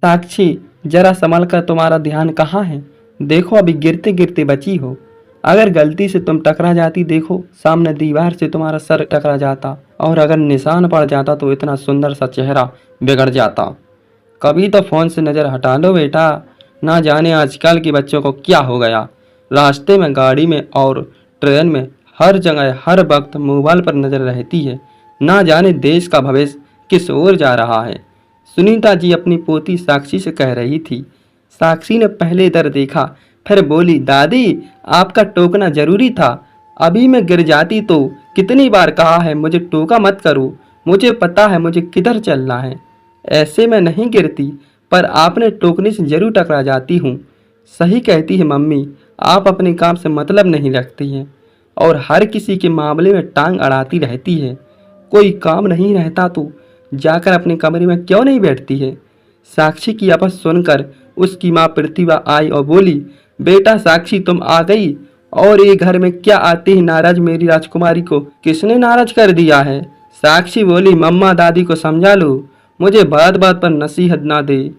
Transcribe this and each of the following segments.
साक्षी, जरा संभल कर, तुम्हारा ध्यान कहाँ है? देखो अभी गिरते गिरते बची हो। अगर गलती से तुम टकरा जाती, देखो सामने दीवार से तुम्हारा सर टकरा जाता, और अगर निशान पड़ जाता तो इतना सुंदर सा चेहरा बिगड़ जाता। कभी तो फोन से नज़र हटा लो बेटा, ना जाने आजकल के बच्चों को क्या हो गया। रास्ते में, गाड़ी में और ट्रेन में, हर जगह हर वक्त मोबाइल पर नज़र रहती है। ना जाने देश का भविष्य किस ओर जा रहा है। सुनीता जी अपनी पोती साक्षी से कह रही थी। साक्षी ने पहले इधर देखा, फिर बोली, दादी आपका टोकना जरूरी था। अभी मैं गिर जाती तो कितनी बार कहा है मुझे टोका मत करो, मुझे पता है मुझे किधर चलना है। ऐसे मैं नहीं गिरती, पर आपने टोकने से जरूर टकरा जाती हूँ। सही कहती है मम्मी, आप अपने काम से मतलब नहीं रखती हैं और हर किसी के मामले में टांग अड़ाती रहती है। कोई काम नहीं रहता तो जाकर अपने कमरे में क्यों नहीं बैठती है? साक्षी की आवाज़ सुनकर उसकी माँ प्रतिभा आई और बोली, बेटा साक्षी तुम आ गई, और ये घर में क्या आते ही नाराज मेरी राजकुमारी को किसने नाराज कर दिया है? साक्षी बोली, मम्मा दादी को समझा लो, मुझे बात बात पर नसीहत ना दे।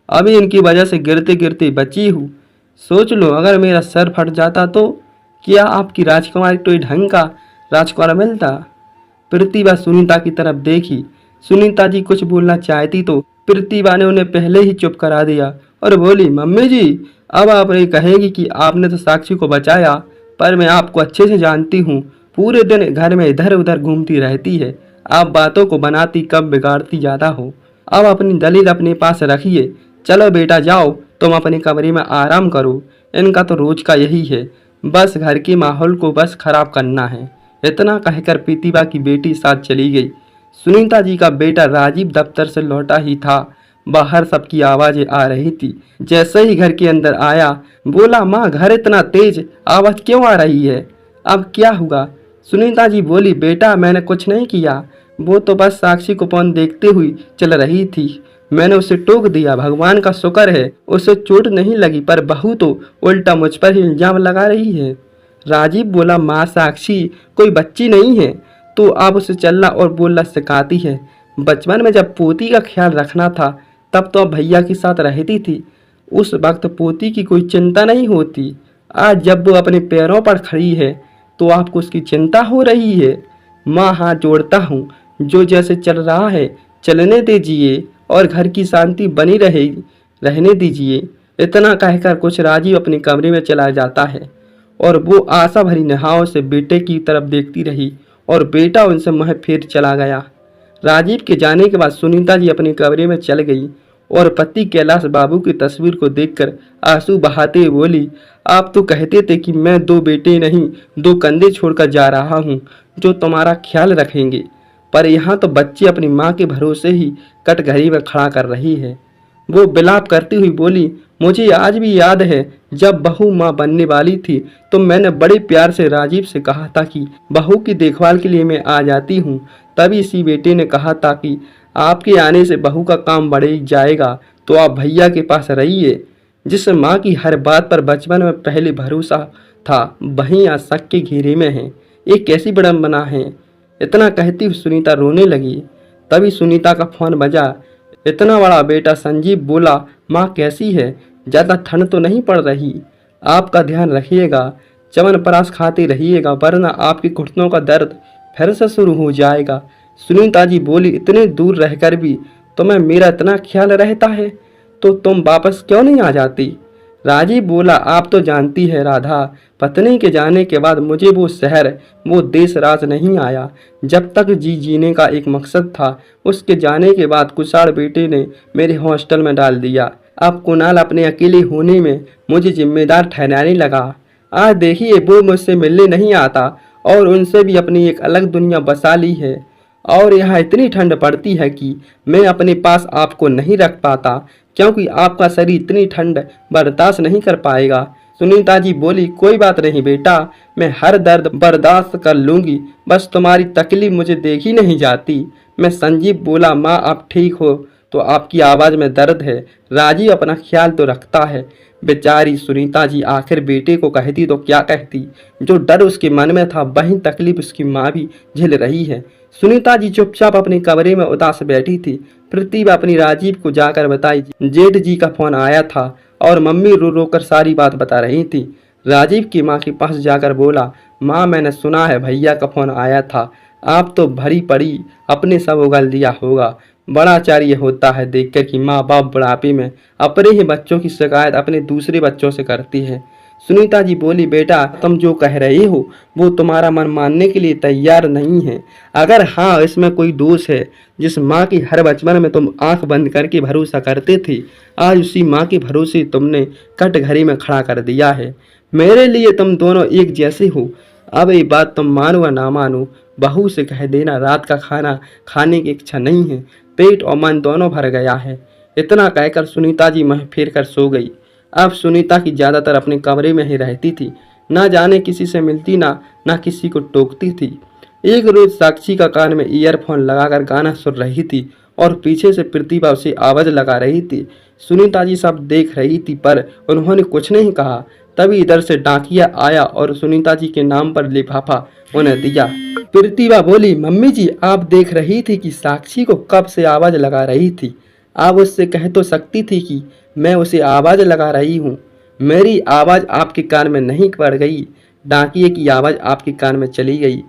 अभी इनकी वजह से गिरते गिरते बची हूँ। सोच लो अगर मेरा सर फट जाता तो क्या आपकी राजकुमारी कोई ढंग का राजकुमार मिलता? प्रतिभा सुनीता की तरफ देखी। सुनीता जी कुछ बोलना चाहती तो प्रतिभा ने उन्हें पहले ही चुप करा दिया और बोली, मम्मी जी अब आप ये कहेगी कि आपने तो साक्षी को बचाया, पर मैं आपको अच्छे से जानती हूँ। पूरे दिन घर में इधर उधर घूमती रहती है, आप बातों को बनाती कब बिगाड़ती ज़्यादा हो। अब अपनी दलील अपने पास रखिए। चलो बेटा जाओ, तुम अपने कमरे में आराम करो। इनका तो रोज का यही है, बस घर के माहौल को बस खराब करना है। इतना कहकर प्रतिभा की बेटी साथ चली गई। सुनीता जी का बेटा राजीव दफ्तर से लौटा ही था, बाहर सबकी आवाज़ें आ रही थी। जैसे ही घर के अंदर आया, बोला, माँ घर इतना तेज आवाज़ क्यों आ रही है? अब क्या हुआ? सुनीता जी बोली, बेटा मैंने कुछ नहीं किया, वो तो बस साक्षी को फोन देखते हुए चल रही थी, मैंने उसे टोक दिया। भगवान का शुक्र है उसे चोट नहीं लगी, पर बहू तो उल्टा मुझ पर ही इल्जाम लगा रही है। राजीव बोला, माँ साक्षी कोई बच्ची नहीं है, तो आप उसे चलना और बोलना सिखाती है। बचपन में जब पोती का ख्याल रखना था तब तो आप भैया के साथ रहती थी, उस वक्त पोती की कोई चिंता नहीं होती। आज जब वो अपने पैरों पर खड़ी है तो आपको उसकी चिंता हो रही है। माँ हाथ जोड़ता हूँ, जो जैसे चल रहा है चलने दीजिए और घर की शांति बनी रहने दीजिए। इतना कहकर कुछ राजीव अपने कमरे में चला जाता है और वो आशा भरी निगाहों से बेटे की तरफ देखती रही और बेटा उनसे मुँह फेर चला गया। राजीव के जाने के बाद सुनीता जी अपने कमरे में चल गई और पति कैलाश बाबू की तस्वीर को देखकर आंसू बहाते हुए बोली, आप तो कहते थे कि मैं दो बेटे नहीं, दो कंधे छोड़कर जा रहा हूँ जो तुम्हारा ख्याल रखेंगे, पर यहाँ तो बच्ची अपनी माँ के भरोसे ही कटघरे में खड़ा कर रही है। वो विलाप करती हुई बोली, मुझे आज भी याद है जब बहू माँ बनने वाली थी तो मैंने बड़े प्यार से राजीव से कहा था कि बहू की देखभाल के लिए मैं आ जाती हूँ। तभी इसी बेटे ने कहा था कि आपके आने से बहू का काम बढ़ जाएगा, तो आप भैया के पास रहिए। जिस माँ की हर बात पर बचपन में पहले भरोसा था, वहीं आज शक के घेरे में है। ये कैसी विडम्बना है? इतना कहती हुई सुनीता रोने लगी। तभी सुनीता का फोन बजा। इतना बड़ा बेटा संजीव बोला, माँ कैसी है? ज़्यादा ठंड तो नहीं पड़ रही? आपका ध्यान रखिएगा, च्यवनप्राश खाते रहिएगा, वरना आपके घुटनों का दर्द फिर से शुरू हो जाएगा। सुनीता जी बोली, इतने दूर रहकर भी तुम्हें मेरा इतना ख्याल रहता है, तो तुम वापस क्यों नहीं आ जाती? राजीव बोला, आप तो जानती है राधा, पत्नी के जाने के बाद मुझे वो शहर, वो देश राज नहीं आया। जब तक जीने का एक मकसद था, उसके जाने के बाद कुशाड़ बेटे ने मेरे हॉस्टल में डाल दिया। अब कुणाल अपने अकेले होने में मुझे जिम्मेदार ठहराने लगा। आज देखिए वो मुझसे मिलने नहीं आता और उनसे भी अपनी एक अलग दुनिया बसा ली है। और यहाँ इतनी ठंड पड़ती है कि मैं अपने पास आपको नहीं रख पाता, क्योंकि आपका शरीर इतनी ठंड बर्दाश्त नहीं कर पाएगा। सुनीता जी बोली, कोई बात नहीं बेटा, मैं हर दर्द बर्दाश्त कर लूँगी, बस तुम्हारी तकलीफ मुझे देखी नहीं जाती। मैं संजीव बोला, माँ आप ठीक हो तो आपकी आवाज़ में दर्द है, राजीव अपना ख्याल तो रखता है। बेचारी सुनीता जी आखिर बेटे को कहती तो क्या कहती, जो डर उसके मन में था वही तकलीफ उसकी माँ भी झेल रही है। सुनीता जी चुपचाप अपने कमरे में उदास बैठी थी। प्रतिभा अपनी राजीव को जाकर बताई जेठ जी का फोन आया था और मम्मी रो रो कर सारी बात बता रही थी। राजीव की माँ के पास जाकर बोला, माँ मैंने सुना है भैया का फोन आया था, आप तो भरी पड़ी अपने सब उगल दिया होगा। बड़ा आश्चर्य होता है देखकर कि माँ बाप बुढ़ापे में अपने ही बच्चों की शिकायत अपने दूसरे बच्चों से करती है। सुनीता जी बोली, बेटा तुम जो कह रही हो वो तुम्हारा मन मानने के लिए तैयार नहीं है। अगर हाँ इसमें कोई दोष है, जिस माँ की हर बचपन में तुम आंख बंद करके भरोसा करते थे, आज उसी माँ के भरोसे तुमने कटघरे में खड़ा कर दिया है। मेरे लिए तुम दोनों एक जैसे हो। अब ये बात तुम मानो या ना मानो, बहू से कह देना रात का खाना खाने की इच्छा नहीं है, पेट और मन दोनों भर गया है। इतना कहकर सुनीता जी मुँह फेर कर सो गई। अब सुनीता की ज़्यादातर अपने कमरे में ही रहती थी, ना जाने किसी से मिलती ना किसी को टोकती थी। एक रोज साक्षी का कान में ईयरफोन लगाकर गाना सुन रही थी और पीछे से प्रतिभा उसे आवाज लगा रही थी। सुनीता जी सब देख रही थी पर उन्होंने कुछ नहीं कहा। तभी इधर से डाकिया आया और सुनीता जी के नाम पर लिफाफा उन्हें दिया। प्रतिभा बोली, मम्मी जी आप देख रही थी कि साक्षी को कब से आवाज लगा रही थी। आप उससे कह तो सकती थी कि मैं उसे आवाज लगा रही हूँ। मेरी आवाज आपके कान में नहीं पड़ गई, डाकिये की आवाज आपके कान में चली गई।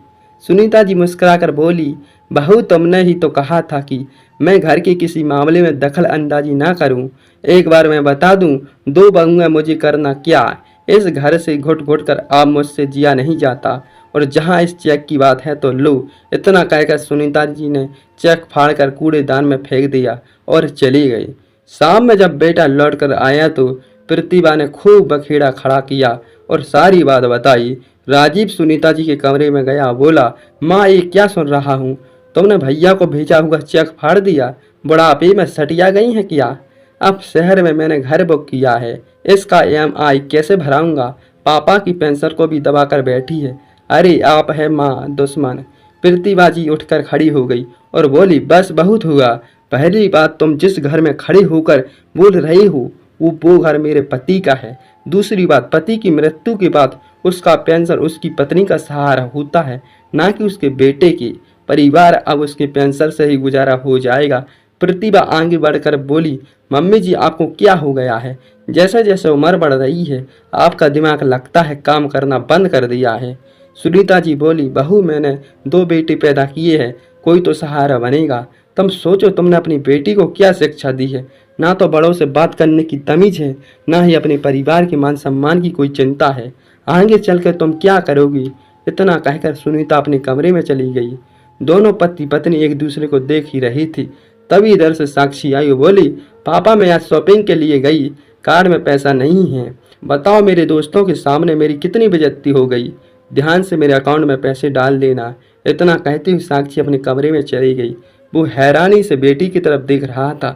सुनीता जी मुस्कुराकर बोली, बहू तुमने ही तो कहा था कि मैं घर के किसी मामले में दखल अंदाजी ना करूं। एक बार मैं बता दूं, दो बहुएं मुझे करना क्या। इस घर से घुट घुट कर अब मुझसे जिया नहीं जाता। और जहां इस चेक की बात है तो लो। इतना कहकर सुनीता जी ने चेक फाड़कर कूड़ेदान में फेंक दिया और चली गई। शाम में जब बेटा लौट कर आया तो प्रतिभा ने खूब बखेड़ा खड़ा किया और सारी बात बताई। राजीव सुनीता जी के कमरे में गया, बोला, माँ ये क्या सुन रहा हूँ, तुमने भैया को भेजा हुआ चेक फाड़ दिया, बुढ़ापे में सटिया गई है क्या। अब शहर में मैंने घर बुक किया है, इसका EMI कैसे भराऊंगा। पापा की पेंशन को भी दबा कर बैठी है। अरे आप है माँ दुश्मन। प्रतिभा जी उठकर खड़ी हो गई और बोली, बस बहुत हुआ। पहली बात तुम जिस घर में खड़े होकर बोल रही हो वो घर मेरे पति का है। दूसरी बात, पति की मृत्यु के बाद उसका पेंशन उसकी पत्नी का सहारा होता है, ना कि उसके बेटे की। परिवार अब उसके पेंशन से ही गुजारा हो जाएगा। प्रतिभा आगे बढ़कर बोली, मम्मी जी आपको क्या हो गया है। जैसे जैसे उम्र बढ़ रही है आपका दिमाग लगता है काम करना बंद कर दिया है। सुनीता जी बोली, बहू मैंने 2 बेटे पैदा किए हैं, कोई तो सहारा बनेगा। तुम सोचो तुमने अपनी बेटी को क्या शिक्षा दी है। ना तो बड़ों से बात करने की तमीज है, ना ही अपने परिवार के मान सम्मान की कोई चिंता है। आगे चलकर तुम क्या करोगी। इतना कहकर सुनीता अपने कमरे में चली गई। दोनों पति पत्नी एक दूसरे को देख ही रही थी। तभी इधर से साक्षी आई और बोली, पापा मैं आज शॉपिंग के लिए गई, कार्ड में पैसा नहीं है। बताओ मेरे दोस्तों के सामने मेरी कितनी बेइज्जती हो गई। ध्यान से मेरे अकाउंट में पैसे डाल देना। इतना कहते हुए साक्षी अपने कमरे में चली गई। वो हैरानी से बेटी की तरफ देख रहा था।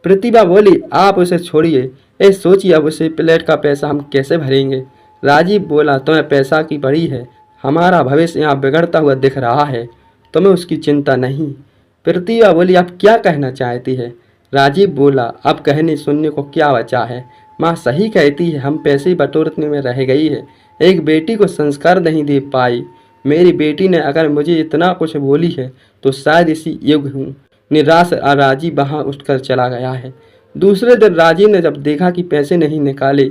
प्रतिभा बोली, आप उसे छोड़िए, ये सोचिए अब उसे प्लेट का पैसा हम कैसे भरेंगे। राजीव बोला, तुम्हें पैसा की पड़ी है, हमारा भविष्य यहाँ बिगड़ता हुआ दिख रहा है, तुम्हें उसकी चिंता नहीं। प्रतिभा बोली, आप क्या कहना चाहती है। राजीव बोला, अब कहने सुनने को क्या बचा है। माँ सही कहती है, हम पैसे बटोरने में रह गई है, एक बेटी को संस्कार नहीं दे पाई। मेरी बेटी ने अगर मुझे इतना कुछ बोली है तो शायद इसी युग हूँ। निराश राजीव वहाँ उठकर चला गया है। दूसरे दिन राजीव ने जब देखा कि पैसे नहीं निकाले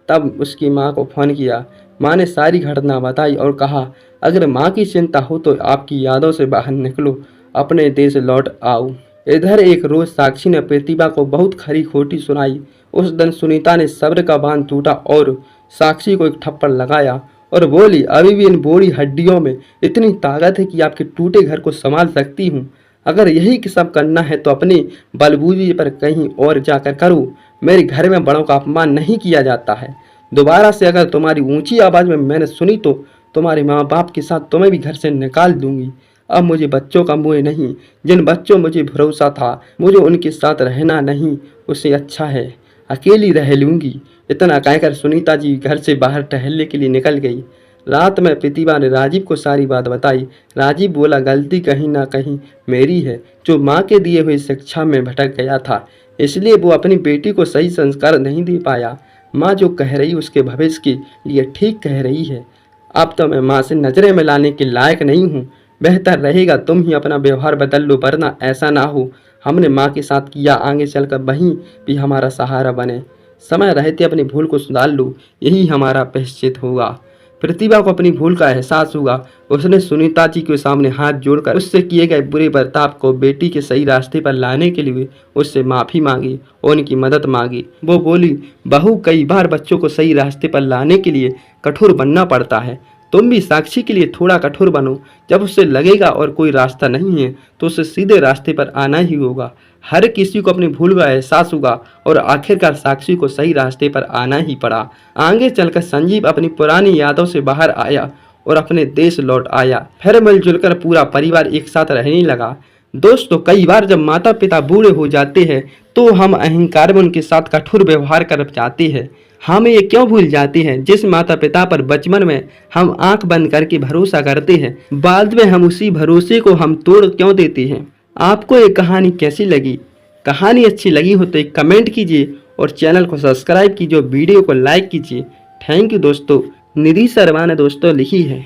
तब उसकी माँ को फ़ोन किया। माँ ने सारी घटना बताई और कहा, अगर माँ की चिंता हो तो आपकी यादों से बाहर निकलो, अपने देश लौट आओ। इधर एक रोज साक्षी ने प्रतिभा को बहुत खरी खोटी सुनाई। उस दिन सुनीता ने सब्र का बांध टूटा और साक्षी को एक थप्पड़ लगाया और बोली, अभी भी इन बोरी हड्डियों में इतनी ताकत है कि आपके टूटे घर को संभाल सकती हूँ। अगर यही सब करना है तो अपने बलबूते पर कहीं और जाकर करो। मेरे घर में बड़ों का अपमान नहीं किया जाता है। दोबारा से अगर तुम्हारी ऊंची आवाज़ में मैंने सुनी तो तुम्हारे माँ बाप के साथ तुम्हें भी घर से निकाल दूंगी। अब मुझे बच्चों का मोह नहीं, जिन बच्चों मुझे भरोसा था मुझे उनके साथ रहना नहीं, उससे अच्छा है अकेली रह लूँगी। इतना कहकर सुनीता जी घर से बाहर टहलने के लिए निकल गई। रात में प्रतिभा ने राजीव को सारी बात बताई। राजीव बोला, गलती कहीं ना कहीं मेरी है, जो माँ के दिए हुए शिक्षा में भटक गया था, इसलिए वो अपनी बेटी को सही संस्कार नहीं दे पाया। माँ जो कह रही उसके भविष्य के लिए ठीक कह रही है। अब तो मैं माँ से नजरें मिलाने के लायक नहीं हूँ। बेहतर रहेगा तुम ही अपना व्यवहार बदल लो, वरना ऐसा ना हो हमने माँ के साथ किया, आगे चलकर वहीं भी हमारा सहारा बने। समय रहते अपनी भूल को सुधार लो, यही हमारा प्रायश्चित होगा। प्रतिभा को अपनी भूल का एहसास हुआ। उसने सुनीता जी के सामने हाथ जोड़कर उससे किए गए बुरे बर्ताव को बेटी के सही रास्ते पर लाने के लिए उससे माफ़ी मांगी और उनकी मदद मांगी। वो बोली, बहू, कई बार बच्चों को सही रास्ते पर लाने के लिए कठोर बनना पड़ता है। तुम भी साक्षी के लिए थोड़ा कठोर बनो। जब उससे लगेगा और कोई रास्ता नहीं है तो उसे सीधे रास्ते पर आना ही होगा। हर किसी को अपनी भूल का एहसास होगा और आखिरकार साक्षी को सही रास्ते पर आना ही पड़ा। आगे चलकर संजीव अपनी पुरानी यादों से बाहर आया और अपने देश लौट आया। फिर मिलजुल कर पूरा परिवार एक साथ रहने लगा। दोस्तों, कई बार जब माता पिता बूढ़े हो जाते हैं तो हम अहंकार में उनके साथ कठोर व्यवहार कर जाते हैं। हम ये क्यों भूल जाते हैं जिस माता पिता पर बचपन में हम आंख बंद करके भरोसा करते हैं, बाद में हम उसी भरोसे को हम तोड़ क्यों देते हैं। आपको ये कहानी कैसी लगी? कहानी अच्छी लगी हो तो एक कमेंट कीजिए और चैनल को सब्सक्राइब कीजिए, वीडियो को लाइक कीजिए। थैंक यू दोस्तों। निधि शर्मा ने दोस्तों लिखी है।